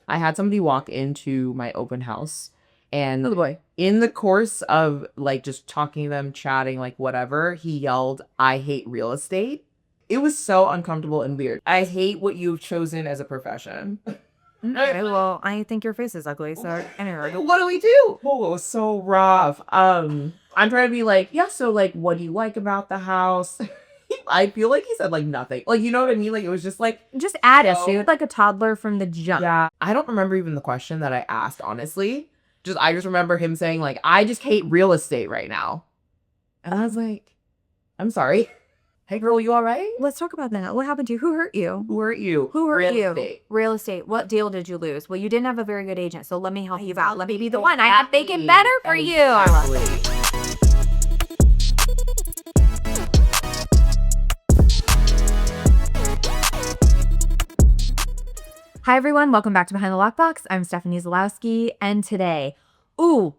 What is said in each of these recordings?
I had somebody walk into my open house, and Oh boy. in the course of like just talking to them, chatting, like whatever, he yelled, "I hate real estate." It was so uncomfortable and weird. I hate what you've chosen as a profession. Okay, well, I think your face is ugly, so anyway. What do we do? Oh, it was so rough. I'm trying to be like, yeah, so like, what do you like about the house? I feel like he said like nothing. Like, you know what I mean? Like, it was just like, Just attitude, like a toddler from the jump. yeah. I don't remember even the question that I asked, honestly. I just remember him saying like, I just hate real estate right now. And I was like, I'm sorry. Hey girl, you all right? Let's talk about that. What happened to you? Who hurt you? Who hurt you? Who hurt Real you? estate. Real estate. What deal did you lose? Well, you didn't have a very good agent, so let me help you out. Let me be the one. I have to make it better for you. I love it. Hi, everyone. Welcome back to Behind the Lockbox. I'm Stephanie Zalowski, and today, I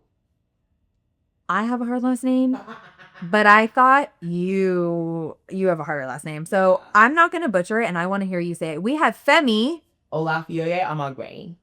have a hard last name, but I thought you have a harder last name, so I'm not going to butcher it, and I want to hear you say it. We have Femi Olafioye-Omogbehin.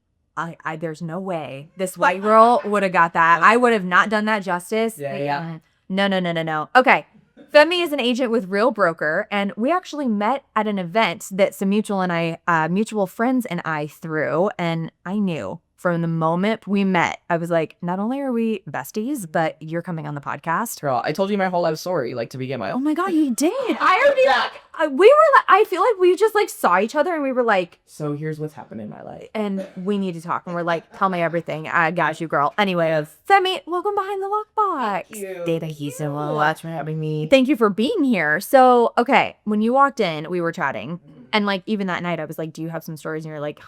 There's no way this white girl would have got that. I would have not done that justice. Yeah. No. Okay. Femi is an agent with Real Broker, and we actually met at an event that some mutual friends and I threw, and I knew from the moment we met, I was like, not only are we besties, but you're coming on the podcast. Girl, I told you my whole life story, like to begin with. Oh my God, you did. I feel like we just like saw each other and we were like, so here's what's happened in my life. And we need to talk. And we're like, tell me everything. I got you, girl. Anyway, Femi, welcome Behind the Lockbox. Thank you so much for having me. Thank you for being here. So, okay, when you walked in, we were chatting. And like, even that night, I was like, do you have some stories? And you're like,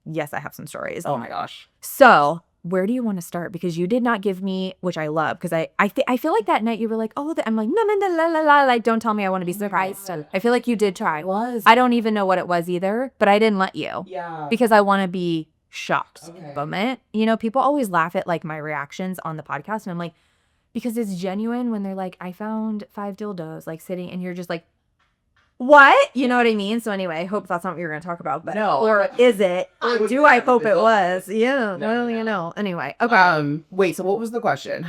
yes, I have some stories. Oh my gosh. So where do you want to start? Because you did not give me, which I love, because I feel like that night you were like, I'm like, no, like, don't tell me, I want to be surprised. I feel like you did try. It was. I don't even know what it was either, but I didn't let you. Yeah. Because I want to be shocked. Okay. Moment. You know, people always laugh at like my reactions on the podcast, and I'm like, because it's genuine when they're like, I found 5 dildos like sitting, and you're just like, what? You know what I mean? So anyway, I hope that's not what you're going to talk about. But No. Or is it? Or do I hope it was? Yeah. No. Well, you know. Anyway. Okay. Wait, so what was the question?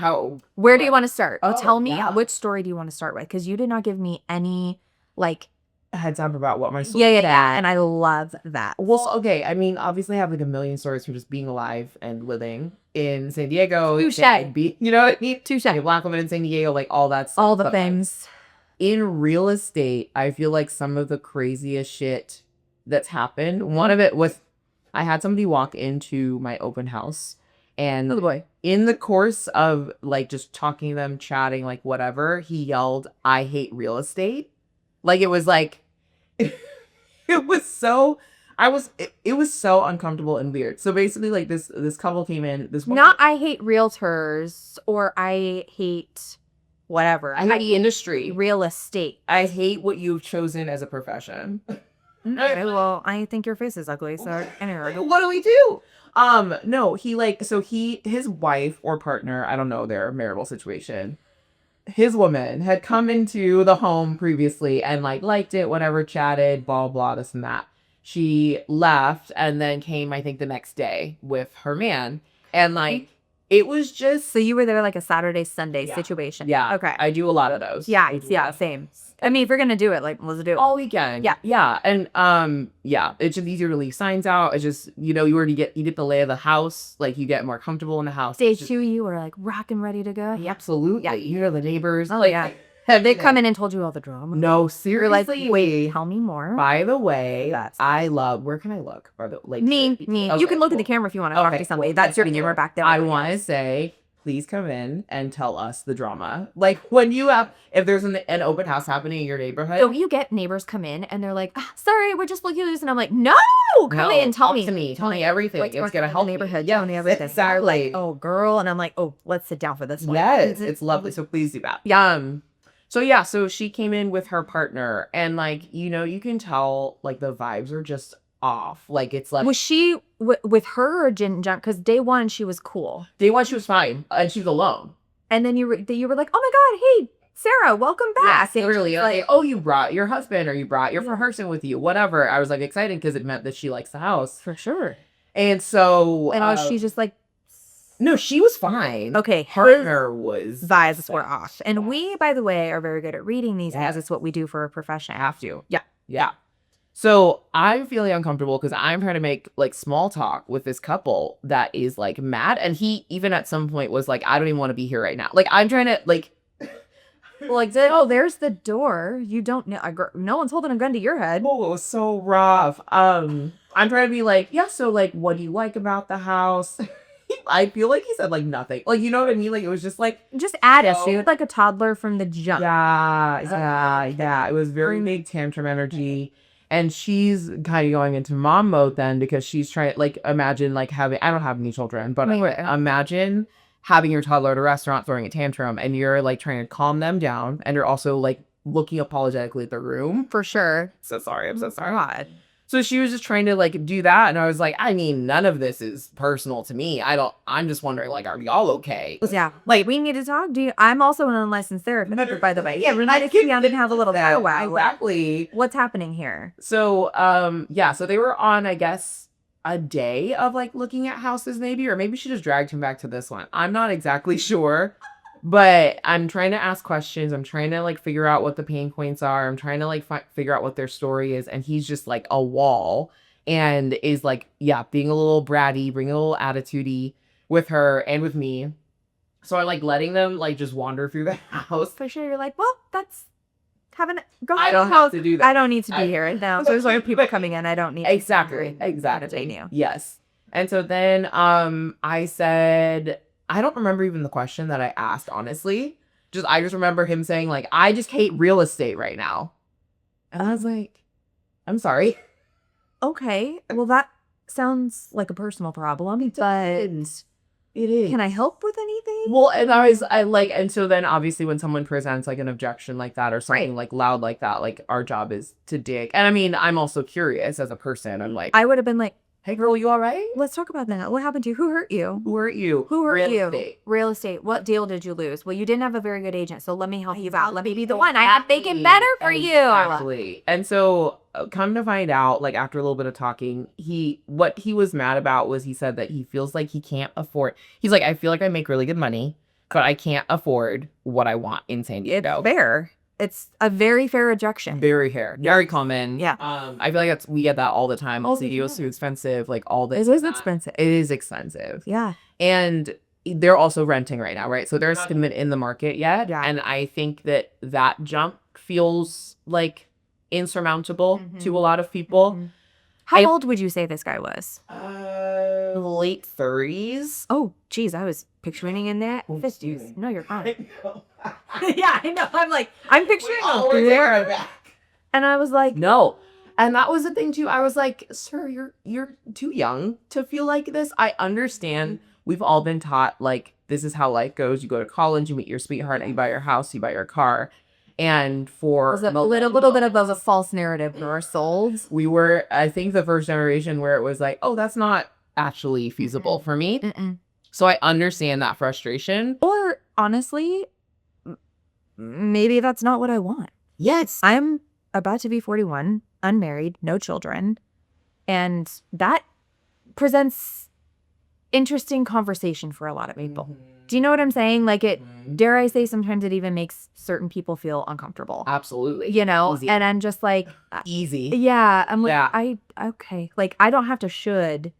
Where do you want to start? Oh, Tell me, yeah. which story do you want to start with? Because you did not give me any, like... heads up about what my story Yeah. And I love that. Well, okay. I mean, obviously I have like a million stories from just being alive and living in San Diego. Touche. You know what I mean? Touche. A Black woman in San Diego, like all that stuff. All the But, things. in real estate, I feel like some of the craziest shit that's happened. One of it was I had somebody walk into my open house, and Oh boy. in the course of like just talking to them, chatting, like whatever, he yelled, "I hate real estate." Like it was like it was so uncomfortable and weird. So basically like this couple came in, Not I hate realtors or I hate whatever. I hate the industry. Real estate. I hate what you've chosen as a profession. Okay, well, I think your face is ugly, so anyway. What do we do? No, his wife or partner, I don't know their marital situation. His woman had come into the home previously and like liked it, whatever, chatted, blah, blah, this and that. She left and then came, I think, the next day with her man. And like, it was just. So you were there like a Saturday, Sunday Yeah. situation. Yeah. Okay. I do a lot of those. Yeah, same. I mean, if you're going to do it, like, let's do it. All weekend. Yeah. Yeah. And it's just easier to leave signs out. It's just, you get the lay of the house. Like you get more comfortable in the house. Stage 2, you were like rocking, ready to go. Absolutely. Yeah. You know the neighbors. Oh, yeah. Have they come in and told you all the drama? No, You're seriously. like, wait, tell me more. By the way, where can I look? Me. Okay, You can look cool. at the camera if you want to talk to somebody. That's your camera back there. I want to say, please come in and tell us the drama. Like if there's an open house happening in your neighborhood. So you get neighbors come in and they're like, sorry, we're just looking at this. And I'm like, no, come in, tell me. Tell me everything. What's It's going going to on help in the neighborhood. me. Yeah, everything. Exactly. Like, oh, girl. And I'm like, oh, let's sit down for this one. Yes, it's lovely. So please do that. So she came in with her partner and like, you can tell like the vibes are just off. Like it's like. Was she with her or didn't jump? Because day one, she was cool. Day one, she was fine. And she was alone. And then you were like, oh my God, hey, Sarah, welcome back. Yeah, literally. Like, oh, you brought your husband or you brought your person with you, whatever. I was like excited because it meant that she likes the house. For sure. And so she's just like, no, she was fine. okay, Partner was vibes were off. And we, by the way, are very good at reading these as it's what we do for a profession. Have to. Yeah. Yeah. So I'm feeling uncomfortable because I'm trying to make like small talk with this couple that is like mad. And he even at some point was like, I don't even want to be here right now. Like I'm trying to like, oh, there's the door. You don't know. No one's holding a gun to your head. oh, it was so rough. I'm trying to be like, yeah, so like, what do you like about the house? I feel like he said like nothing. Like, you know what I mean? Like, it was just like, just attitude, like a toddler from the jump. Yeah. It was very big tantrum energy. And she's kind of going into mom mode then because she's trying, like, imagine like having, I don't have any children, but imagine having your toddler at a restaurant throwing a tantrum and you're like trying to calm them down and you're also like looking apologetically at the room. For sure. So sorry. I'm so sorry. God. So she was just trying to like do that. And I was like, I mean, none of this is personal to me. I'm just wondering, like, are y'all okay? Yeah. Like, we need to talk. I'm also an unlicensed therapist, by the way. Yeah, we're not sitting down and have a little powwow. Exactly. What's happening here? So, so they were on, I guess, a day of like looking at houses maybe, or maybe she just dragged him back to this one. I'm not exactly sure. But I'm trying to ask questions. I'm trying to like figure out what the pain points are. I'm trying to like figure out what their story is. And he's just like a wall and is like, yeah, being a little bratty, bringing a little attitude-y with her and with me. So I like letting them like just wander through the house. For sure. You're like, well, that's go I don't have to do that. I don't need to be here now. So there's like people coming in. I don't need exactly. Yes. And so then I said, I don't remember even the question that I asked, honestly. I just remember him saying, like, I just hate real estate right now. And I was like, I'm sorry. Okay. Well, that sounds like a personal problem, but it is. Can I help with anything? Well, and and so then obviously when someone presents like an objection like that or something like loud like that, like our job is to dig. And I mean, I'm also curious as a person. I'm like, I would have been like, hey girl, you all right? Let's talk about that. What happened to you? Who hurt you? Who hurt you? Real estate. Real estate. What deal did you lose? Well, you didn't have a very good agent, so let me help you out. Let me be the one. I have make it better for you. Exactly. And so come to find out, like after a little bit of talking, what he was mad about was he said that he feels like he can't afford. He's like, I feel like I make really good money, but I can't afford what I want in San Diego. It's fair. It's a very fair objection. Very fair. Very common. Yeah. I feel like we get that all the time. San Diego's too expensive. Like all this. It is expensive. It is expensive. Yeah. And they're also renting right now, right? So they're still in the market yet. Yeah. And I think that jump feels like insurmountable to a lot of people. Mm-hmm. How old would you say this guy was? Late 30s. Oh, geez, I was picturing in that 50s. No, you're fine. Yeah, I know. I'm picturing there. And I was like, no. And that was the thing too. I was like, sir, you're too young to feel like this. I understand. We've all been taught like this is how life goes. You go to college, you meet your sweetheart, you buy your house, you buy your car. And for a little bit of a false narrative for our souls. We were, I think, the first generation where it was like, oh, that's not actually feasible for me. So I understand that frustration. Or honestly, maybe that's not what I want. Yes. I'm about to be 41, unmarried, no children. And that presents interesting conversation for a lot of people. Do you know what I'm saying? Like dare I say, sometimes it even makes certain people feel uncomfortable. Absolutely. You know? Easy. And I'm just like. Easy. Yeah. I'm like, okay. Like, I don't have to should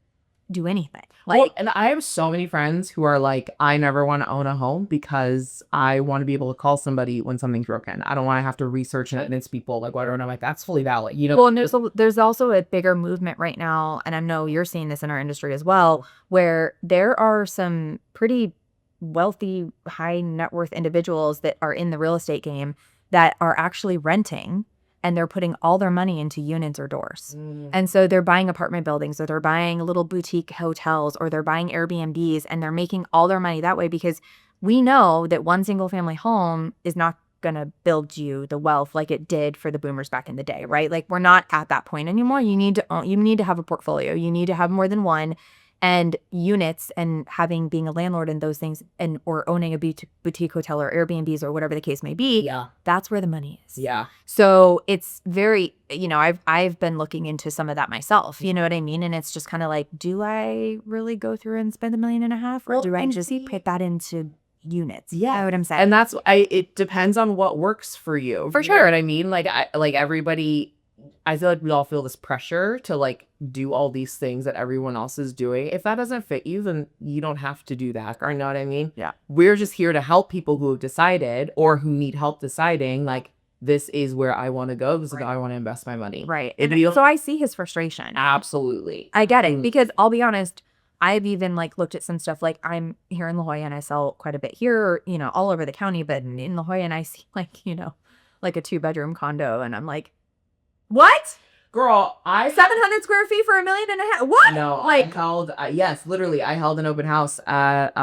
do anything. Like, well, and I have so many friends who are like, I never want to own a home because I want to be able to call somebody when something's broken. I don't want to have to research and convince people like whatever. And I'm like, that's fully valid. You know. Well, and there's also a bigger movement right now, and I know you're seeing this in our industry as well, where there are some pretty wealthy, high net worth individuals that are in the real estate game that are actually renting. And they're putting all their money into units or doors. And so they're buying apartment buildings, or they're buying little boutique hotels, or they're buying Airbnbs, and they're making all their money that way, because we know that one single family home is not going to build you the wealth like it did for the boomers back in the day, right? Like, we're not at that point anymore. You need to have a portfolio. You need to have more than one. and units and being a landlord and those things and or owning a boutique hotel or Airbnbs or whatever the case may be. Yeah. That's where the money is. Yeah. So it's very, I've been looking into some of that myself, you know what I mean? And it's just kind of like, do I really go through and spend $1.5 million, or do I just put that into units? Yeah. You know what I'm saying? And that's it depends on what works for you. For You sure. know what I mean? Like everybody, I feel like we all feel this pressure to like do all these things that everyone else is doing. If that doesn't fit you, then you don't have to do that. Or you know what I mean? Yeah. We're just here to help people who have decided or who need help deciding like, this is where I want to go. This is how I want to invest my money. Right. So I see his frustration. Absolutely. I get it. Because I'll be honest, I've even like looked at some stuff. Like I'm here in La Jolla and I sell quite a bit here, all over the county, but in La Jolla, and I see like, like a 2-bedroom condo, and I'm like, what? Girl, 700 square feet for $1.5 million? What? No, like I held yes, literally, I held an open house at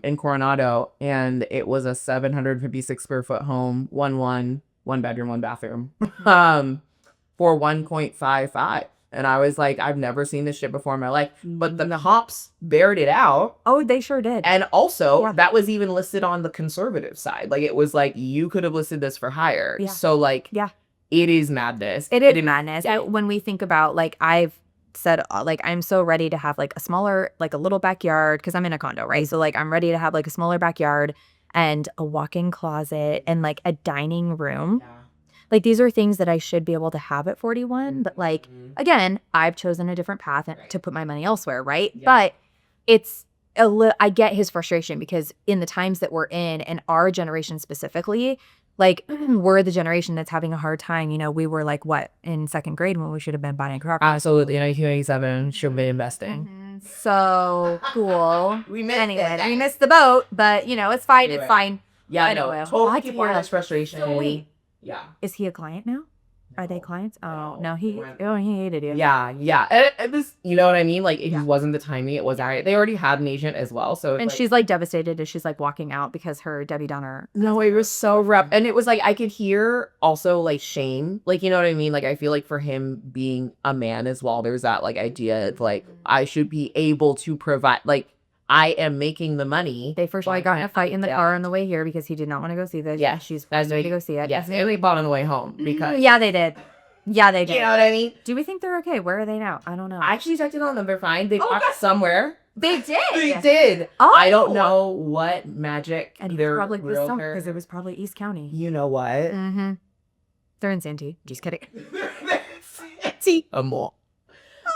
in Coronado, and it was a 756 square foot home, one bedroom, one bathroom, for 1.55. And I was like, I've never seen this shit before in my life. But then the hops bared it out. Oh, they sure did. And also, that was even listed on the conservative side. Like, it was like, you could have listed this for higher. Yeah. So, like, yeah. It is madness. It is madness. When we think about, like, I've said, like, I'm so ready to have, like, a smaller, like, a little backyard, because I'm in a condo, right? So, like, I'm ready to have, like, a smaller backyard and a walk-in closet and, like, a dining room. Yeah. Like, these are things that I should be able to have at 41. But, like, again, I've chosen a different path to put my money elsewhere, right? Yeah. But it's I get his frustration, because in the times that we're in, and our generation specifically, like, we're the generation that's having a hard time. We were like, what, in second grade when we should have been buying property. Absolutely. 1987 should be investing. So cool. We missed the boat, but, it's fine. It's fine. Yeah, I know. Totally keep this frustration. Yeah. Is he a client now? Are they clients? Oh, no, he hated you. Yeah. It was, you know what I mean? Like, it wasn't the timing. It was all right. They already had an agent as well. So, and she's like devastated as she's like walking out because her Debbie Downer. No, it was so rough. And it was like, I could hear also like shame. Like, you know what I mean? Like, I feel like for him being a man as well, there's that like idea of like, I should be able to provide, like, I am making the money. They first got in a fight in the car on the way here because he did not want to go see this. Yeah. She's ready to go see it. Yes. They only bought on the way home because. Yeah, they did. Yeah, they did. You know what I mean? Do we think they're okay? Where are they now? I don't know. I actually checked it on them. They're fine. They walked somewhere. They did. They did. Oh. I don't know what magic. And they're probably because it was probably East County. You know what? Mm-hmm. They're in Santee. Just kidding. Santee. More.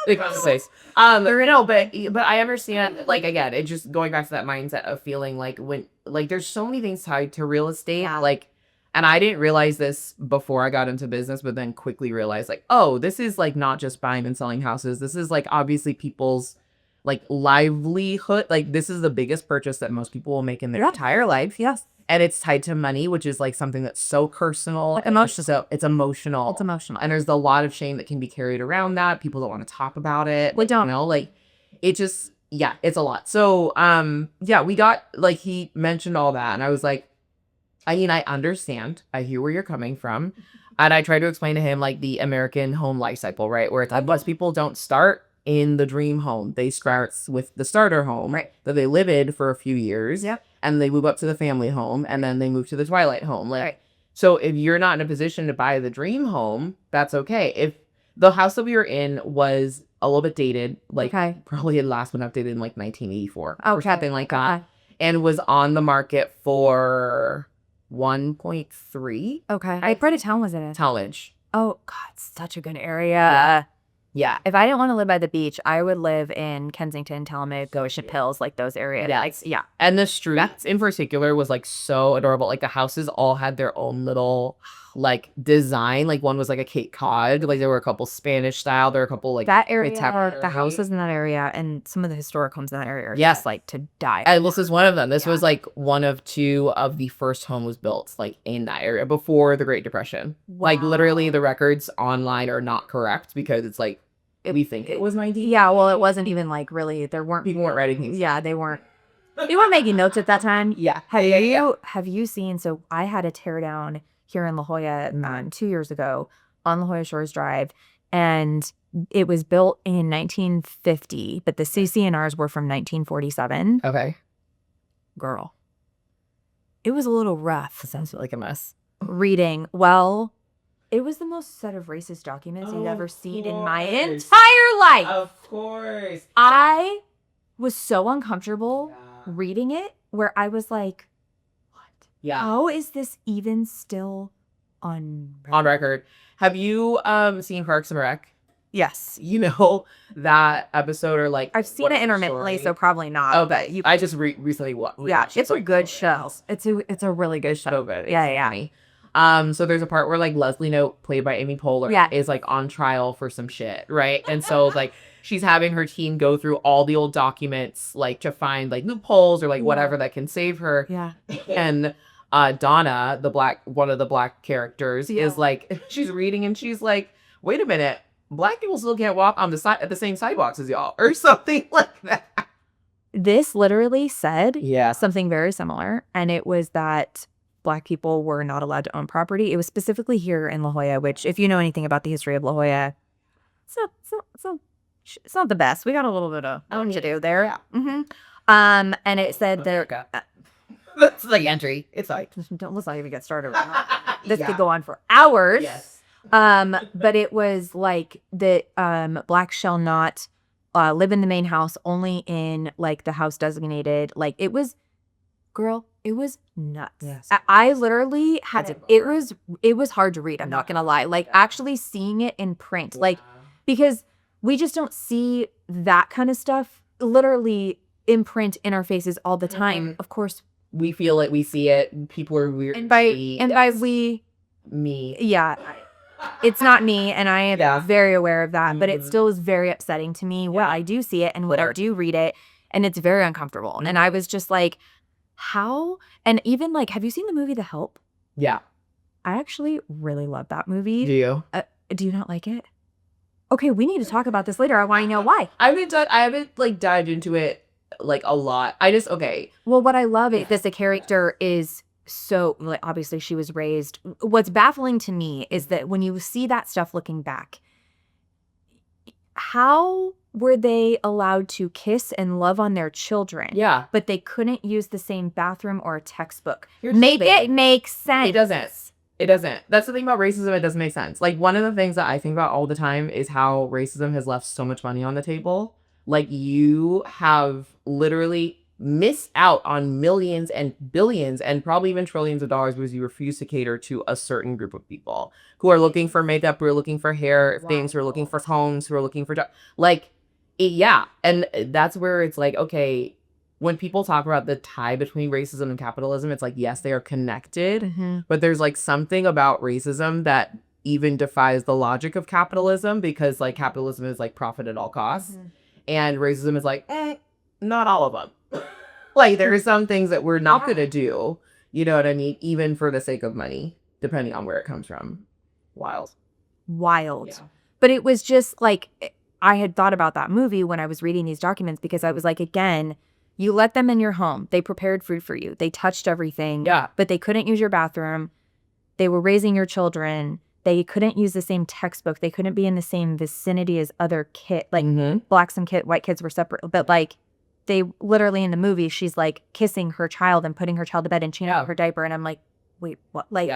Big place. No, but I understand, like, again, it just going back to that mindset of feeling like when, like, there's so many things tied to real estate, like, and I didn't realize this before I got into business, but then quickly realized, like, oh, this is like not just buying and selling houses. This is like obviously people's like livelihood. Like, this is the biggest purchase that most people will make in their entire life. Yes. And it's tied to money, which is like something that's so personal. Emotional. So it's emotional. It's emotional. And there's a lot of shame that can be carried around that. People don't want to talk about it. We don't. You know, like, it just, yeah, it's a lot. So, we got, like, he mentioned all that. And I was like, I mean, I understand. I hear where you're coming from. And I tried to explain to him, like, the American home life cycle, right? Where it's like, most people don't start in the dream home. They start with the starter home that they live in for a few years. Yep. And they move up to the family home, and then they move to the twilight home. Like, so if you're not in a position to buy the dream home, that's okay. If the house that we were in was a little bit dated, like probably had last been updated in like 1984 or something like that, and was on the market for 1.3. Okay. What part of town was it in? Talmadge. Oh, God, such a good area. Yeah. If I didn't want to live by the beach, I would live in Kensington, Talmadge, Bishop Hills, like those areas. Yeah. Like, yeah. And the streets in particular was like so adorable. Like, the houses all had their own little like design. Like, one was like a Cape Cod. Like, there were a couple Spanish style. There were a couple like that area. The houses in that area and some of the historic homes in that area are just like to die. And this is one of them. This was like one of two of the first home was built like in that area before the Great Depression. Wow. Like, literally the records online are not correct because it's like we think it was 90. Yeah, well, it wasn't even like really. People weren't writing things. Yeah, they weren't. They weren't making notes at that time. Yeah. Have you seen? So I had a tear down here in La Jolla 2 years ago on La Jolla Shores Drive, and it was built in 1950, but the CCNRs were from 1947. Okay. Girl, it was a little rough. That sounds like a mess. Reading. Well, it was the most set of racist documents you've ever seen in my course. entire life. Of course. I was so uncomfortable Yeah. reading it, where I was like, what? Yeah. How is this even still on record? Have you seen Parks and Rec? Yes. You know that episode, or like I've seen what it is the intermittently, story? so probably not. Oh, but but you, I just recently watched. yeah, it's a like, good over show. else. It's a really good show. So good. Yeah, It's yeah. funny. So there's a part where like Leslie Knope, played by Amy Poehler, Yeah. is like on trial for some shit, right? And so like she's having her team go through all the old documents, like to find like loopholes or like whatever that can save her. Yeah. And Donna, one of the black characters, is like, she's reading and she's like, wait a minute, black people still can't walk on at the same sidewalks as y'all, or something like that. This literally said Yeah. something very similar, and it was that Black people were not allowed to own property. It was specifically here in La Jolla, which, if you know anything about the history of La Jolla, it's not the best. We got a little bit of to do there. Yeah. And it said there. That's the entry. It's like, Let's not even get started. This Yeah. could go on for hours. Yes. But it was like that. Black shall not live in the main house, only in like the house designated. Like it was, girl, it was nuts. Yes. I literally had to. It was hard to read. I'm not gonna lie. Like actually seeing it in print, like because we just don't see that kind of stuff literally in print in our faces all the time. Of course, we feel it, we see it. People are weird. and by we, me. yeah. It's not me, and I am very aware of that, but it Mhm. still is very upsetting to me when I do see it and when I do read it, and it's very uncomfortable. And I was just like, how? And even like, have you seen the movie The Help? Yeah. I actually really love that movie. Do you? Do you not like it? Okay, we need to talk about this later. I want to know why. I haven't like dived into it like a lot. Well, what I love is that the character is so, like, obviously she was raised. What's baffling to me is that when you see that stuff looking back, how were they allowed to kiss and love on their children? Yeah. But they couldn't use the same bathroom or a textbook. Here's the Make thing. it make sense. It doesn't. It doesn't. That's the thing about racism. It doesn't make sense. Like, one of the things that I think about all the time is how racism has left so much money on the table. Like, you have literally missed out on millions and billions and probably even trillions of dollars because you refuse to cater to a certain group of people who are looking for makeup, who are looking for hair things, who are looking for homes, who are looking for yeah. And that's where it's like, okay, when people talk about the tie between racism and capitalism, it's like, yes, they are connected, Mhm. but there's like something about racism that even defies the logic of capitalism, because like capitalism is like profit at all costs. And racism is like, not all of them. Like, there are some things that we're not going to do, you know what I mean? Even for the sake of money, depending on where it comes from. Wild. Yeah. But it was just like, I had thought about that movie when I was reading these documents, because I was like, again, you let them in your home. They prepared food for you. They touched everything. Yeah. But they couldn't use your bathroom. They were raising your children. They couldn't use the same textbook. They couldn't be in the same vicinity as other kids. Like, blacks and white kids were separate. But like, they literally in the movie, she's like kissing her child and putting her child to bed and changing her diaper. And I'm like, wait, what? Like,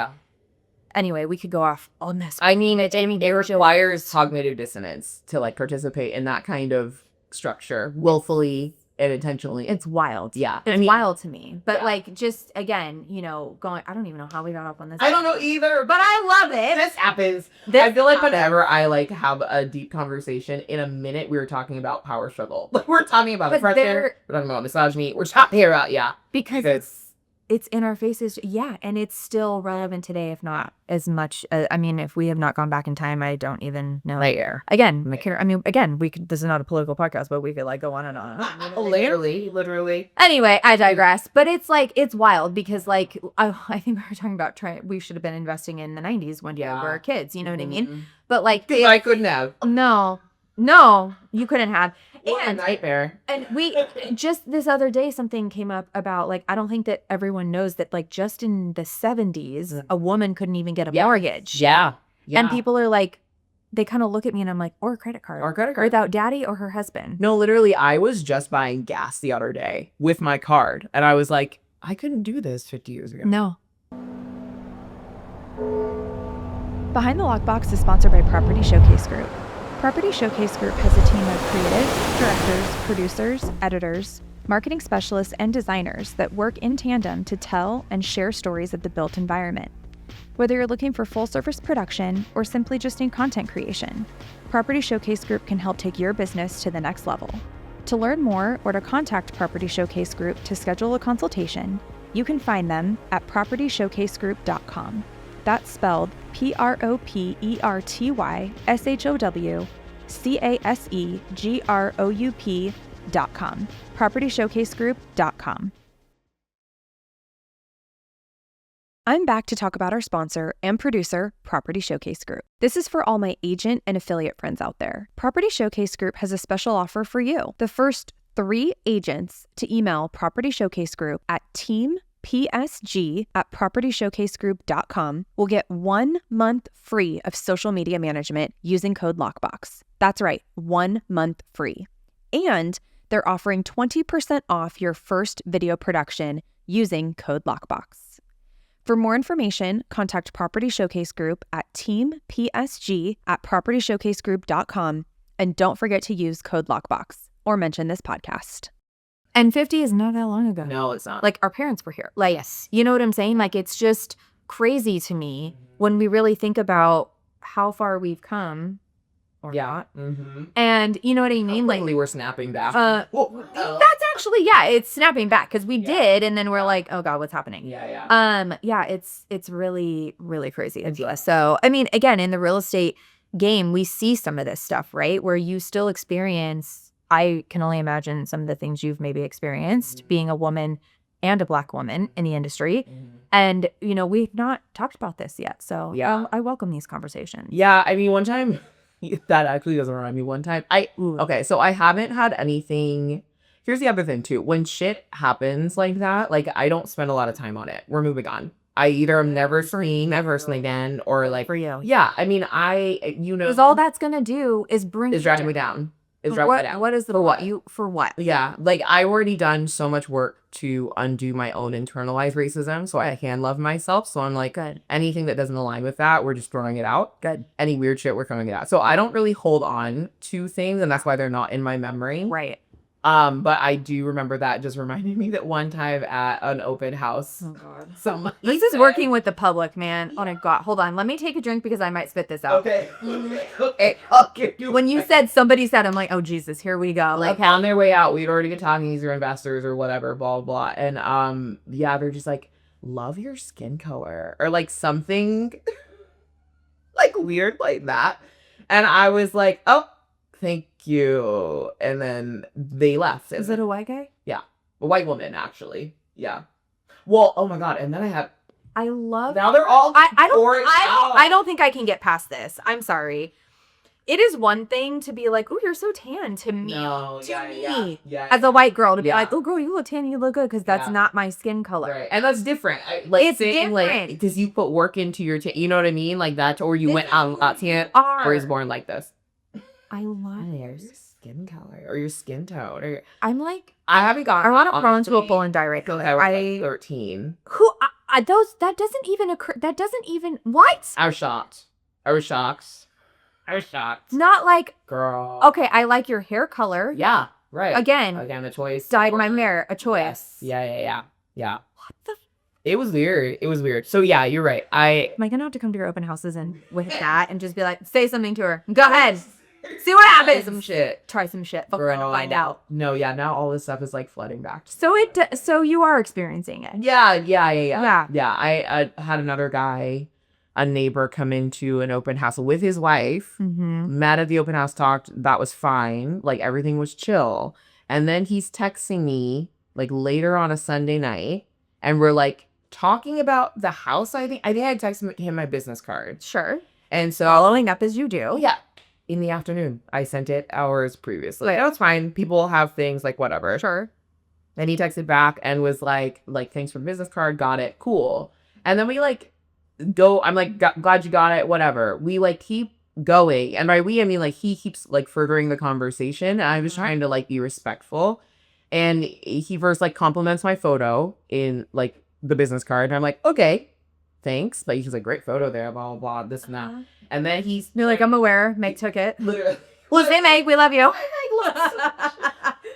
anyway, we could go off on this. I mean, it requires cognitive dissonance to like participate in that kind of structure willfully and intentionally. It's wild. Yeah. It's wild to me. But like, just again, you know, I don't even know how we got up on this. I don't know either, But I love it. this happens. I feel like whenever I like have a deep conversation, in a minute we were talking about power struggle. Like, we're talking about oppression, we're talking about misogyny, we're talking about because it's in our faces. Yeah, and it's still relevant today, if not as much. I mean, if we have not gone back in time, I don't even know. Again, we could. This is not a political podcast, but we could like go on and on. Literally. Anyway, I digress. But it's like, it's wild because like I think we were talking about we should have been investing in the 90s when we were kids. You know what I mean? But like, I couldn't have. No, you couldn't have. What a nightmare. And we just this other day, something came up about like, I don't think that everyone knows that like just in the 70s, a woman couldn't even get a mortgage. Yeah. And people are like, they kind of look at me and I'm like, or a credit card. Or a credit card. Without daddy or her husband. No, literally, I was just buying gas the other day with my card. And I was like, I couldn't do this 50 years ago. No. Behind the Lockbox is sponsored by Property Showcase Group. Property Showcase Group has a team of creatives, directors, producers, editors, marketing specialists, and designers that work in tandem to tell and share stories of the built environment. Whether you're looking for full-service production or simply just in content creation, Property Showcase Group can help take your business to the next level. To learn more or to contact Property Showcase Group to schedule a consultation, you can find them at propertyshowcasegroup.com. That's spelled PROPERTYSHOWCASEGROUP.com. PropertyShowcaseGroup.com. I'm back to talk about our sponsor and producer, Property Showcase Group. This is for all my agent and affiliate friends out there. Property Showcase Group has a special offer for you. The first 3 agents to email Property Showcase Group at teampsg@propertyshowcasegroup.com will get 1 month free of social media management using code LOCKBOX. That's right, 1 month free. And they're offering 20% off your first video production using code LOCKBOX. For more information, contact Property Showcase Group at teampsg@propertyshowcasegroup.com, and don't forget to use code LOCKBOX or mention this podcast. And 50 is not that long ago. No, it's not. Like, our parents were here. Like, yes. You know what I'm saying? Like, it's just crazy to me when we really think about how far we've come. Or not. Mm-hmm. And you know what I mean? Like, we're snapping back. That's actually, it's snapping back because we did, and then we're like, oh God, what's happening? It's really, really crazy to us. So, I mean, again, in the real estate game, we see some of this stuff, right? Where you still experience, I can only imagine some of the things you've maybe experienced being a woman and a Black woman in the industry. And, you know, we've not talked about this yet. So I welcome these conversations. Yeah, I mean, one time, that actually doesn't remind me. One time, okay, so I haven't had anything. Here's the other thing too. When shit happens like that, like, I don't spend a lot of time on it. We're moving on. I either am never seeing that person again, or like, for you. Yeah, I mean, because all that's gonna do is dragging me down. What is the for what? Yeah, like, I've already done so much work to undo my own internalized racism so I can love myself. So I'm like, good. Anything that doesn't align with that, we're just throwing it out. Good. Any weird shit, we're throwing it out. So I don't really hold on to things, and that's why they're not in my memory. Right. But I do remember that just reminded me that one time at an open house. Oh God. This is working with the public, man. Oh my God. Hold on. Let me take a drink because I might spit this out. Okay. When you said somebody said, I'm like, oh Jesus, here we go. Like, on their way out, we'd already been talking, these are investors or whatever, blah, blah, blah. And they're just like, love your skin color, or like something like weird like that. And I was like, oh, thank you. And then they left. Is it a white guy? Yeah. A white woman, actually. Yeah. Well, oh my God. And then now they're all I don't think I can get past this. I'm sorry. It is one thing to be like, oh, you're so tan, to me. As a white girl, to be like, oh, girl, you look tan, you look good, because that's not my skin color. Right. And that's different. It's different. Like, because you put work into your tan, you know what I mean? Like that, or you went out tan, or he's born like this. I love your skin color, or your skin tone. Or I'm like, I haven't gotten. I'm not prone to a pull and direct. I 13. That doesn't even occur. That doesn't even what? I was shocked. Not like, girl. Okay, I like your hair color. Yeah, right. Again, a choice. Dyed my hair, a choice. Yes. Yeah. What the? It was weird. So yeah, you're right. Am I gonna have to come to your open houses and with that and just be like, say something to her? Go ahead. See what happens. Try some shit. Fuck around and find out. No, yeah. Now all this stuff is like flooding back. So you are experiencing it. Yeah. I had another guy, a neighbor, come into an open house with his wife. Met at the open house, talked. That was fine. Like, everything was chill. And then he's texting me like later on a Sunday night, and we're like talking about the house. I think I texted him my business card. Sure. And so following up as you do. Yeah. In the afternoon. I sent it hours previously. Like, it's fine. People have things, like, whatever. Sure. And he texted back and was like, thanks for the business card. Got it. Cool. And then we, like, go. I'm like, glad you got it. Whatever. We, like, keep going. And by we, I mean, like, he keeps, like, furthering the conversation. And I was trying to, like, be respectful. And he first, like, compliments my photo in, like, the business card. And I'm like, okay, thanks. Like, he's like, great photo there, blah, blah, blah, this and that. And then You're like, I'm aware. Meg took it. literally, Hey, Meg, we love you.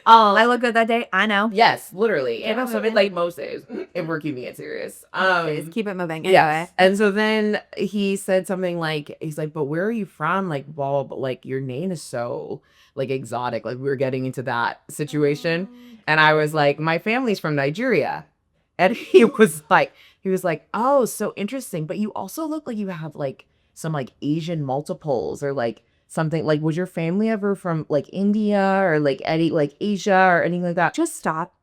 I um, look good that day. I know. yes, literally. And Keep it also, moving. like, most days, if we're keeping it serious. Just keep it moving. Yes. Anyway. And so then he said something like, he's like, but where are you from? Like, blah, but like, your name is so, like, exotic. Like, we were getting into that situation. And I was like, my family's from Nigeria. And he was like, oh, so interesting. But you also look like you have, like, some, like, Asian multiples or, like, something. Like, was your family ever from, like, India or, like, any, like, Asia or anything like that? Just stop.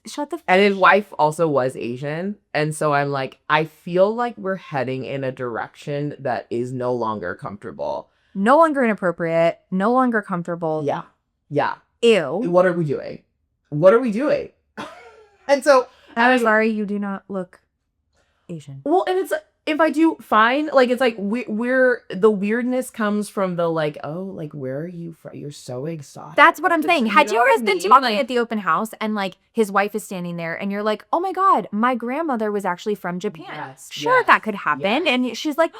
Shut the. And his wife also was Asian. And so I'm like, I feel like we're heading in a direction that is no longer comfortable. No longer inappropriate. No longer comfortable. Yeah. Yeah. Ew. What are we doing? What are we doing? And so I'm sorry, you do not look Asian. well, and it's if I do fine, like it's like we're the weirdness comes from the like, oh, like where are you from? You're so exotic. That's what I'm saying. Had know you what I guys been mean? talking Like- at the open house and like his wife is standing there and you're like, oh my God, my grandmother was actually from Japan. Yes, Sure, yes, that could happen. yes. And she's like,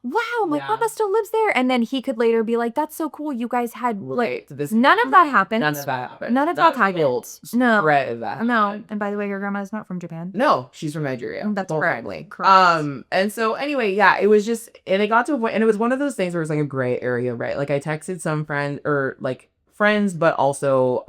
wow, my Yeah. grandma still lives there. And then he could later be like, that's so cool. You guys had like, Right. This none of that happened. none of that happened. None of that happened. No. Spread of that. No. happened. And by the way, your grandma is not from Japan. No, she's from Nigeria. That's Whole correct. family. Correct. And so anyway, yeah, it was just, and it got to a point, and it was one of those things where it was like a gray area, right? Like I texted some friend or like friends, but also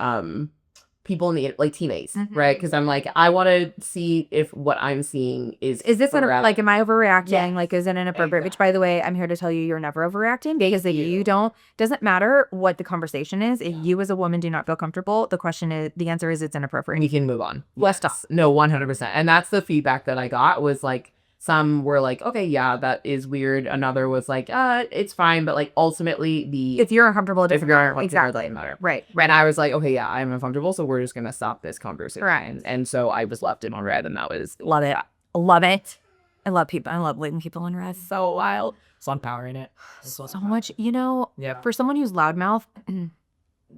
people in the like teammates, Mhm. right? Because I'm like, I want to see if what I'm seeing is Is this correct. like, am I overreacting? Yes. Like, is it inappropriate? Which, by the way, I'm here to tell you, you're never overreacting because if you don't, doesn't matter what the conversation is. If you as a woman do not feel comfortable, the answer is it's inappropriate. we can move on. Let's Yes. No, 100%. And that's the feedback that I got was like, some were like, okay, yeah, that is weird. Another was like, it's fine. But like ultimately If you're uncomfortable, if you're uncomfortable, exactly. it doesn't matter. Right. And I was like, okay, yeah, I'm uncomfortable, so we're just gonna stop this conversation. Right. And so I was left in on red, and that was Love it. Love it. I love people. I love leaving people in red. so wild. Some power in it. So much, Yeah. for someone who's loudmouth,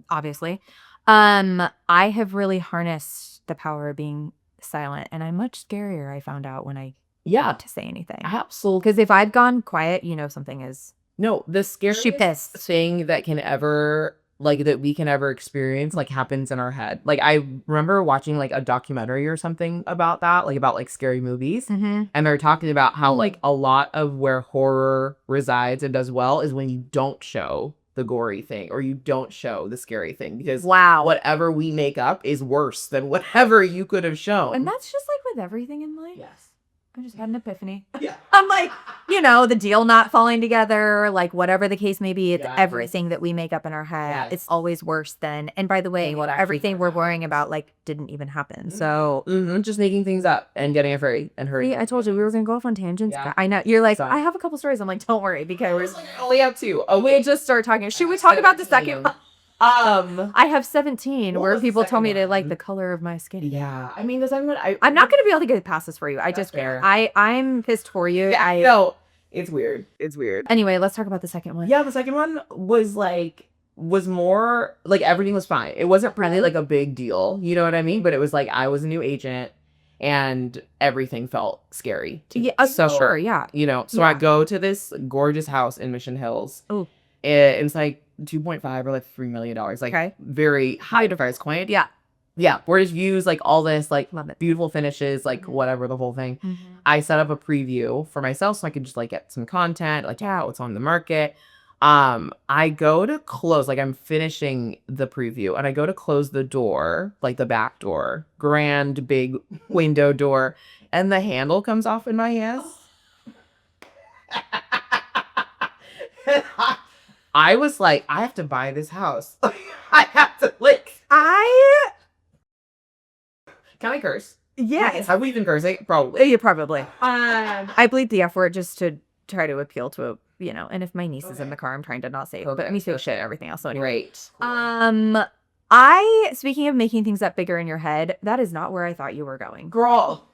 obviously, I have really harnessed the power of being silent, and I'm much scarier. I found out when I Yeah. not to say anything. Absolutely. Because if I've gone quiet, something is. No, the scariest She pissed. thing that can ever like that we can ever experience like happens in our head. Like I remember watching like a documentary or something about that, like about like scary movies. Mm-hmm. And they're talking about how like a lot of where horror resides and does well is when you don't show the gory thing or you don't show the scary thing because Wow. whatever we make up is worse than whatever you could have shown. And that's just like with everything in life. yes. I just had an epiphany. Yeah. I'm like, the deal not falling together, like whatever the case may be, it's Exactly. everything that we make up in our head. Yes. It's always worse than, and by the way, Than what actually everything we're happened. worrying about like didn't even happen. So Just making things up and getting afraid and hurting. see, I told you we were going to go off on tangents. Yeah. I know. You're like, Sorry. I have a couple stories. I'm like, don't worry because I only have two. Oh we wait, just start talking. Should we talk about the second? I have 17 What where was the people tell me second to like one? the color of my skin. yeah. I mean, the second one, I'm not going to be able to get past this for you. I That's just, fair. I'm pissed for you. Yeah, no, it's weird. It's weird. Anyway, let's talk about the second one. Yeah, the second one was more like everything was fine. It wasn't really like a big deal, you know what I mean? But it was like I was a new agent and everything felt scary. to me. Yeah, So, sure. Yeah. So I Yeah. go to this gorgeous house in Mission Hills. Ooh. It's like 2.5 or like $3 million. Like Okay. very high price point. Yeah. Yeah. Gorgeous views, like all this, like Love it. beautiful finishes, like Mhm. whatever, the whole thing. I set up a preview for myself so I could just like get some content, like yeah, what's on the market. I go to close, like I'm finishing the preview, and I go to close the door, like the back door, grand big window door, and the handle comes off in my hands. I was like, I have to buy this house. I have to like. Can I curse? Yes. Have we been cursing? Probably. Yeah, probably. I bleep the F word just to try to appeal to a, and if my niece is in the car, I'm trying to not say it, but me say shit, everything else. So anyway. Great. Speaking of making things up bigger in your head, that is not where I thought you were going. Girl.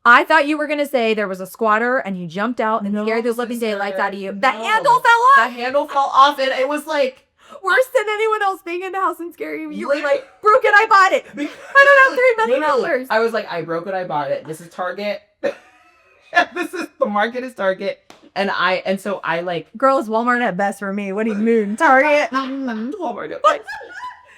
I thought you were going to say there was a squatter and he jumped out and scared the living daylights out of you. The handle fell The off. handle fell off, and it was like Worse than anyone else being in the house and scaring you. You were like, broke it, I bought it. I don't have $3 million. I was like, I broke it, I bought it. This is Target. The market is Target. And so I like Girl, is Walmart at best for me. What do you mean? Target. Walmart.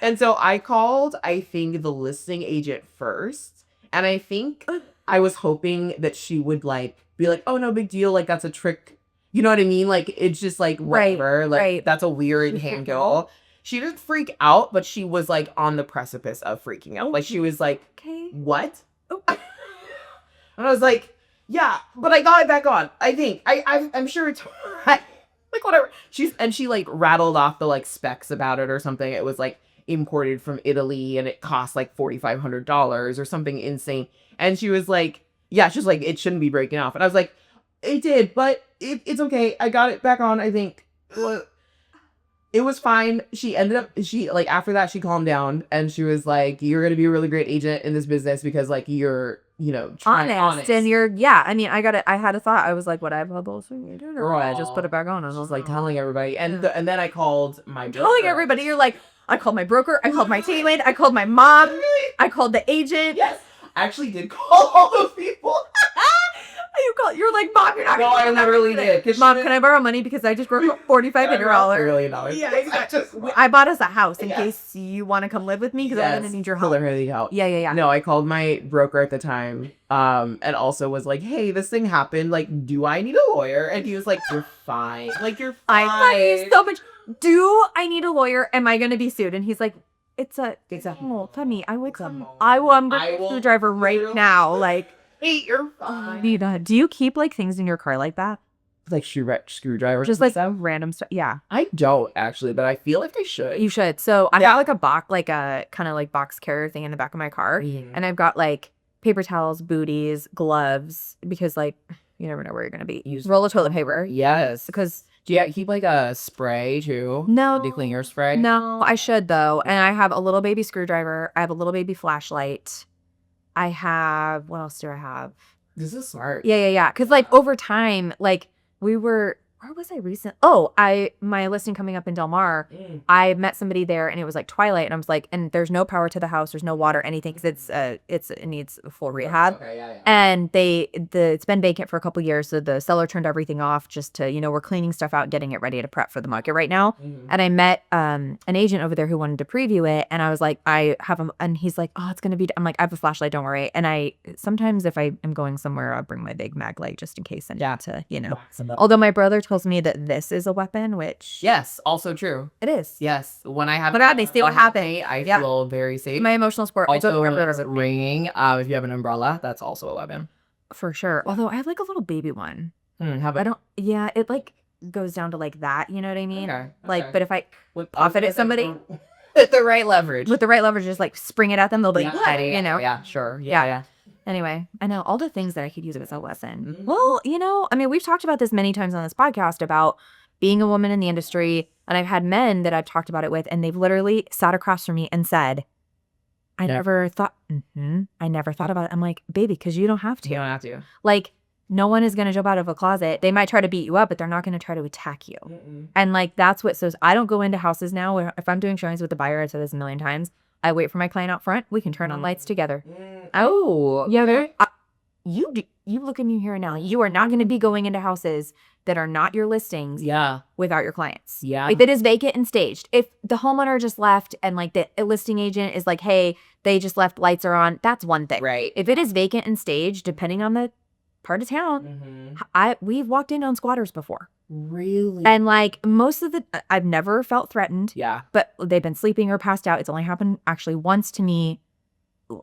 And so I called, I think, the listing agent first. And I think I was hoping that she would like be like, oh, no big deal. Like, that's a trick. You know what I mean? Like, it's just like, whatever. Like, that's a weird handle. She didn't freak out, but she was like on the precipice of freaking out. Like, she was like, okay. What? Oh. And I was like, yeah, but I got it back on. I think. I'm sure it's like, whatever. She like rattled off the like specs about it or something. It was like imported from Italy and it cost like $4,500 or something insane. And she was like, yeah, she's like, it shouldn't be breaking off. And I was like, it did, but it's okay. I got it back on, I think. It was fine. She like, after that, she calmed down and she was like, you're going to be a really great agent in this business because like you're, you know, honest. And you're, yeah. I mean, I had a thought. I was like, would I have a bullshit agent or would I just put it back on? And I was like telling everybody. And then I called my broker. Telling everybody, you're like, I called my broker. I called my team lead. I called my mom. I called the agent. Yes. I actually did call all those people. You're like, Mom, you're not No, I literally did. Mom, can I borrow money because I just broke $4,500? Yeah, I bought us a house in case you want to come live with me because I'm gonna need your help. Yeah. No, I called my broker at the time, and also was like, hey, this thing happened. Like, do I need a lawyer? And he was like, you're fine. Like, you're fine. I love you so much. Do I need a lawyer? Am I gonna be sued? And he's like, it's a Femi, I will bring a screwdriver right now. Like, hey, you're fine. Nina, do you keep like things in your car like that? Like screwdrivers? Just like random stuff? Yeah. I don't actually, but I feel like I should. You should. So I got like a box, like a kind of like box carrier thing in the back of my car. And I've got like paper towels, booties, gloves, because like you never know where you're going to be. Roll of toilet paper. Yes. Because do you keep like a spray too? No. Do you clean your spray? No, I should though. And I have a little baby screwdriver. I have a little baby flashlight. I have, what else do I have? This is smart. Yeah. Because like over time, like where was I recent? Oh, my listing coming up in Del Mar, I met somebody there and it was like twilight and I was like, and there's no power to the house, there's no water, anything, because it needs a full rehab. Okay, yeah. And it's been vacant for a couple years, so the seller turned everything off just to, we're cleaning stuff out, getting it ready to prep for the market right now. And I met an agent over there who wanted to preview it, and I was like, I have him, and he's like, oh, it's gonna be. I'm like, I have a flashlight, don't worry. And I sometimes if I am going somewhere, I'll bring my big mag light just in case, and to Although my brother tells me that this is a weapon, which yes, also true. It is. Yes, when I have. Oh my God, they see what happened. I feel very safe. My emotional support. Also, ringing. If you have an umbrella, that's also a weapon. For sure. Although I have like a little baby one. How about? It like goes down to like that. You know what I mean? Okay. Like, but if I off it at somebody. With the right leverage. Just like spring it at them, they'll be like, Yeah, sure. Yeah. Anyway, I know all the things that I could use as a lesson. Well, I mean, we've talked about this many times on this podcast about being a woman in the industry. And I've had men that I've talked about it with, and they've literally sat across from me and said, I never thought about it. I'm like, baby, because you don't have to. You don't have to. Like, no one is going to jump out of a closet. They might try to beat you up, but they're not going to try to attack you. And like, that's what, so I don't go into houses now where if I'm doing showings with the buyer, I've said this a million times, I wait for my client out front. We can turn on lights together. Oh, yeah. You look at me here now. You are not going to be going into houses that are not your listings. Yeah. Without your clients. Yeah. If it is vacant and staged, if the homeowner just left and like the listing agent is like, hey, they just left, lights are on. That's one thing. Right. If it is vacant and staged, depending on the part of town, we've walked in on squatters before. Really? And like I've never felt threatened. Yeah. But they've been sleeping or passed out. It's only happened actually once to me.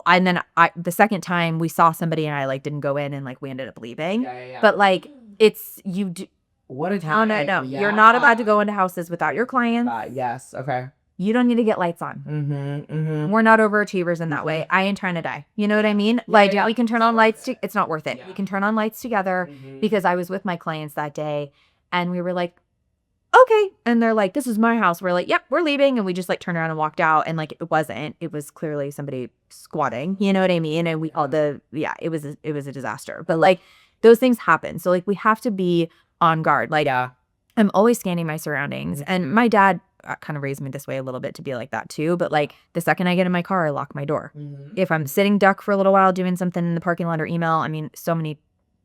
And then the second time we saw somebody and I like didn't go in and like we ended up leaving. Yeah. But like it's what a time. No. Yeah. You're not allowed to go into houses without your clients. Yes. Okay. You don't need to get lights on. We're not overachievers in that way. I ain't trying to die. You know what I mean? Like we can turn on lights. It's not worth it. Yeah. We can turn on lights together because I was with my clients that day and we were like, okay. And they're like, this is my house. We're like, yep, we're leaving. And we just like turned around and walked out. And like, it wasn't. It was clearly somebody squatting. You know what I mean? And we all it was a disaster. But like those things happen. So like we have to be on guard. Like I'm always scanning my surroundings. And my dad kind of raised me this way a little bit to be like that too. But like the second I get in my car, I lock my door. If I'm sitting duck for a little while doing something in the parking lot or email, I mean, so many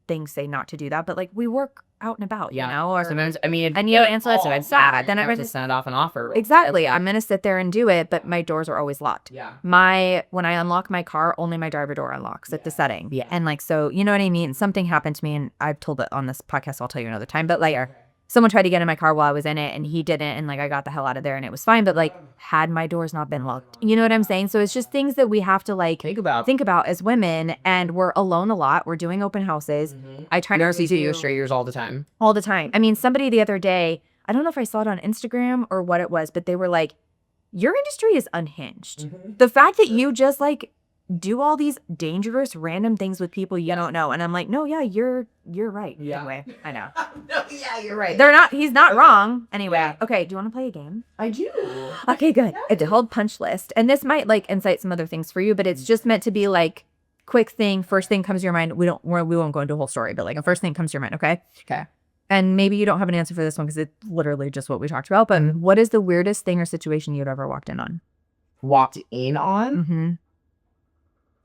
things say not to do that. But like we work out and about, you know? Or sometimes, I mean, and you don't answer that, so it's sad. Then I have to send off an offer. Exactly. I'm gonna sit there and do it, but my doors are always locked. When I unlock my car, only my driver door unlocks at the setting. And like, so you know what I mean? Something happened to me, and I've told it on this podcast, so I'll tell you another time. But like someone tried to get in my car while I was in it, and he didn't, and like I got the hell out of there and it was fine. But like had my doors not been locked, you know what I'm saying? So it's just things that we have to like think about as women, and we're alone a lot. We're doing open houses. I try to see strangers all the time. I mean, somebody the other day, I don't know if I saw it on Instagram or what it was, but they were like, your industry is unhinged. The fact that you just like do all these dangerous random things with people you don't know. And I'm like, no, you're right. Anyway, I know. No, you're right. He's not wrong. Anyway. Okay, do you want to play a game? I do. Okay, good. It's a whole punch list. And this might like incite some other things for you, but it's just meant to be like quick thing. First thing comes to your mind. We won't go into a whole story, but like a first thing comes to your mind. Okay. And maybe you don't have an answer for this one because it's literally just what we talked about. But what is the weirdest thing or situation you've ever walked in on? Walked in on?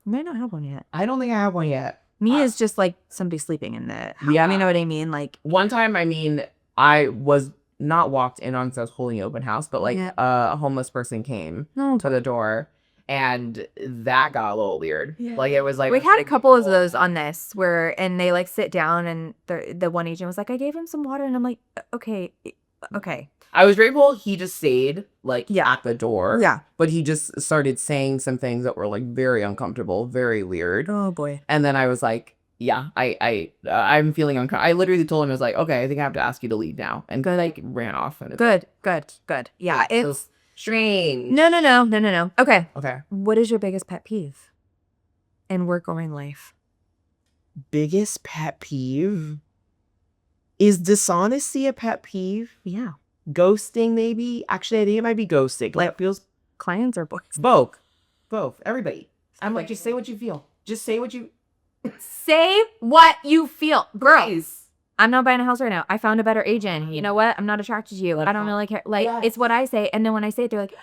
You might not have one yet. I don't think I have one yet. Me is just like somebody sleeping in the house. You know what I mean? Like one time, I mean, I was not walked in on because I was holding an open house, but like a homeless person came to the door, and that got a little weird. Like it was like we had a couple of those on this and they like sit down, and the one agent was like, I gave him some water, and I'm like, okay. I was grateful he just stayed like at the door. But he just started saying some things that were like very uncomfortable, very weird. Oh boy. And then I was like, I'm feeling uncomfortable. I literally told him, I was like, okay, I think I have to ask you to leave now. And like ran off. And good. Yeah. It's strange. No. Okay. What is your biggest pet peeve in work or in life? Biggest pet peeve? Is dishonesty a pet peeve? Yeah. Ghosting, maybe? Actually, I think it might be ghosting. Like feels clients or boys? Both. Everybody. I'm like, just say what you feel. Just say what you feel. Girl, I'm not buying a house right now. I found a better agent. You know what? I'm not attracted to you. I don't really care. Like, it's what I say. And then when I say it, they're like,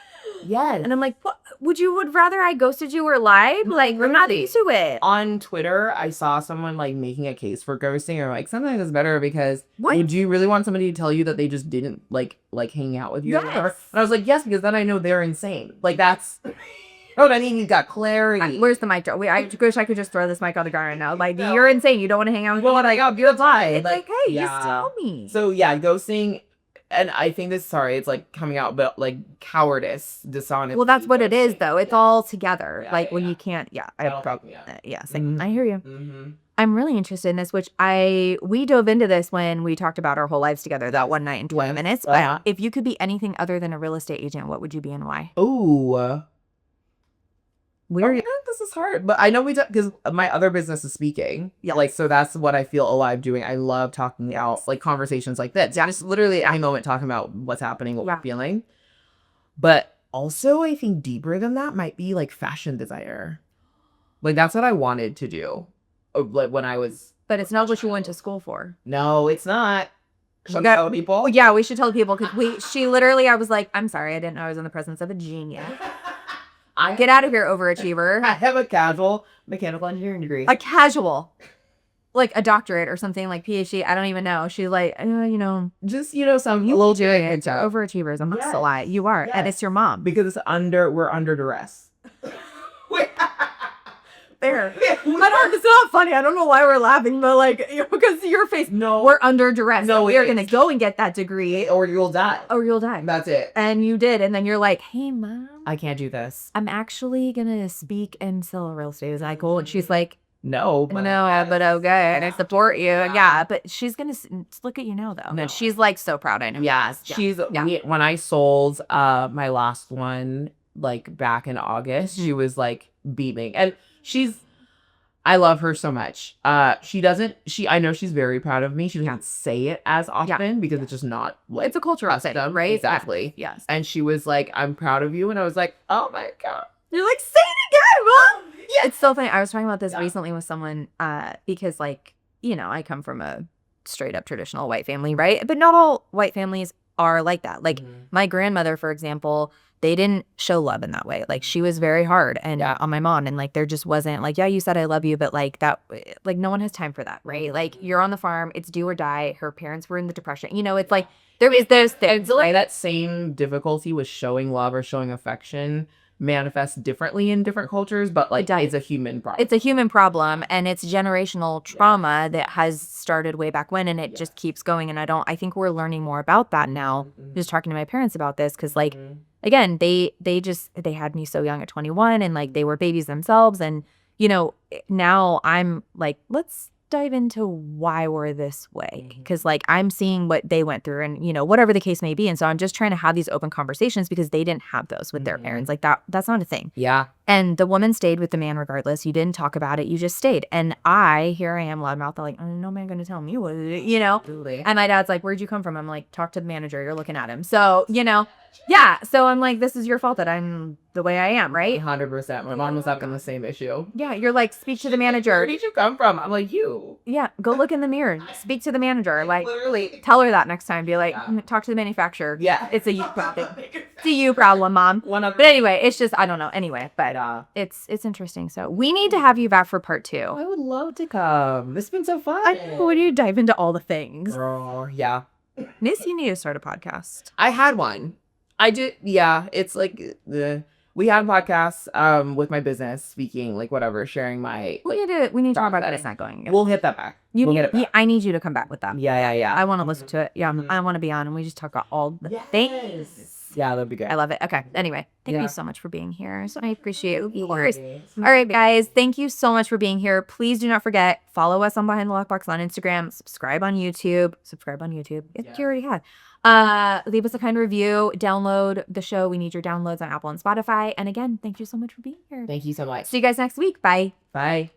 yes. And I'm like, what? Would rather I ghosted you or lied? Like, we're not into it. On Twitter, I saw someone like making a case for ghosting, or like sometimes it's better because would you really want somebody to tell you that they just didn't like hang out with you? Yes. Or whatever? And I was like, yes, because then I know they're insane. Like that's what I mean. You got clarity. Where's the mic drop? Wait, I wish I could just throw this mic on the ground right now. Like, you're insane. You don't want to hang out with me. Well, like, oh, you're fine. Like, hey, you tell me. So ghosting. And I think it's like coming out, but like cowardice, dishonesty. Well, that's what it is, though. It's all together. When you can't, I have a problem. Same. I hear you. I'm really interested in this, which we dove into this when we talked about our whole lives together that one night in 20 minutes. But if you could be anything other than a real estate agent, what would you be and why? Oh, weird. This is hard, but I know because my other business is speaking. Like, so that's what I feel alive doing. I love talking out like conversations like this. Just literally at any moment talking about what's happening, what we're feeling. But also, I think deeper than that might be like fashion designer. Like that's what I wanted to do, like when I was. But it's not what you went to school for. No, it's not. Should I tell people? Well, yeah, we should tell people because she literally, I was like, I'm sorry, I didn't know I was in the presence of a genius. Get out of here, overachiever. I have a casual mechanical engineering degree. A casual. Like a doctorate or something, like PhD. I don't even know. She's like, just, some little doing it. Overachievers. I'm not to lie. You are. And it's your mom. Because we're under duress. Fair. It's not funny. I don't know why we're laughing, but like, because your face. No. We're under duress. No, we're going to go and get that degree. Or you'll die. That's it. And you did. And then you're like, hey, Mom. I can't do this. I'm actually going to speak and sell real estate. Is that cool? And she's like, no. But okay. And I support you. Yeah. But she's going to look at you now, though. And she's like so proud. I know. Yes. When I sold my last one, like back in August, she was like beaming. And I love her so much. I know she's very proud of me. She doesn't say it as often because it's just not like It's a cultural thing, custom. right? Exactly. Yes. And she was like, I'm proud of you. And I was like, oh my God. You're like, say it again, Mom. Yeah. It's so funny. I was talking about this recently with someone because, like, you know, I come from a straight up traditional white family, right? But not all white families are like that. Like my grandmother, for example, they didn't show love in that way. Like she was very hard and on my mom, and like there just wasn't like, yeah, you said I love you, but like that, like no one has time for that, right? Like you're on the farm, it's do or die. Her parents were in the Depression, you know. It's like there is those things. Like that same difficulty with showing love or showing affection manifests differently in different cultures, but like it's a human problem. It's a human problem, and it's generational trauma that has started way back when, and it just keeps going. And I think we're learning more about that now. Just talking to my parents about this, because like again, they had me so young at 21, and like they were babies themselves, and you know, now I'm like, let's dive into why we're this way, because like I'm seeing what they went through, and you know, whatever the case may be. And so I'm just trying to have these open conversations because they didn't have those with their parents. Like that's not a thing. Yeah. And the woman stayed with the man regardless. You didn't talk about it. You just stayed. And here I am, loudmouth, like, no man gonna tell me what it is, you know? Absolutely. And my dad's like, where'd you come from? I'm like, talk to the manager. You're looking at him. So, you know, yeah. So I'm like, this is your fault that I'm the way I am, right? 100%. My mom was having the same issue. Yeah. You're like, speak to the manager. Where did you come from? I'm like, you. Yeah. Go look in the mirror. Speak to the manager. Like, Literally. tell her that next time. Be like, talk to the manufacturer. Yeah. It's a you problem. It's a you problem, Mom. But anyway, it's just, I don't know. Anyway, but it's interesting. So we need to have you back for part 2. I would love to come. This has been so fun. When you dive into all the things. Oh, yeah. Nis, you need to start a podcast. I had one. I did. Yeah. It's like we had podcasts with my business, speaking, like whatever, sharing my. We need to talk about that. It's not going. We'll hit that back. We'll get it back. I need you to come back with that. Yeah. I want to listen to it. Yeah, I want to be on, and we just talk about all the things. Yeah, that'd be good. I love it. Okay. Anyway, thank you so much for being here. So I appreciate it. Of course. Yes. All right, guys. Thank you so much for being here. Please do not forget, follow us on Behind the Lockbox on Instagram. Subscribe on YouTube. If you already had. Leave us a kind review. Download the show. We need your downloads on Apple and Spotify. And again, thank you so much for being here. Thank you so much. See you guys next week. Bye. Bye.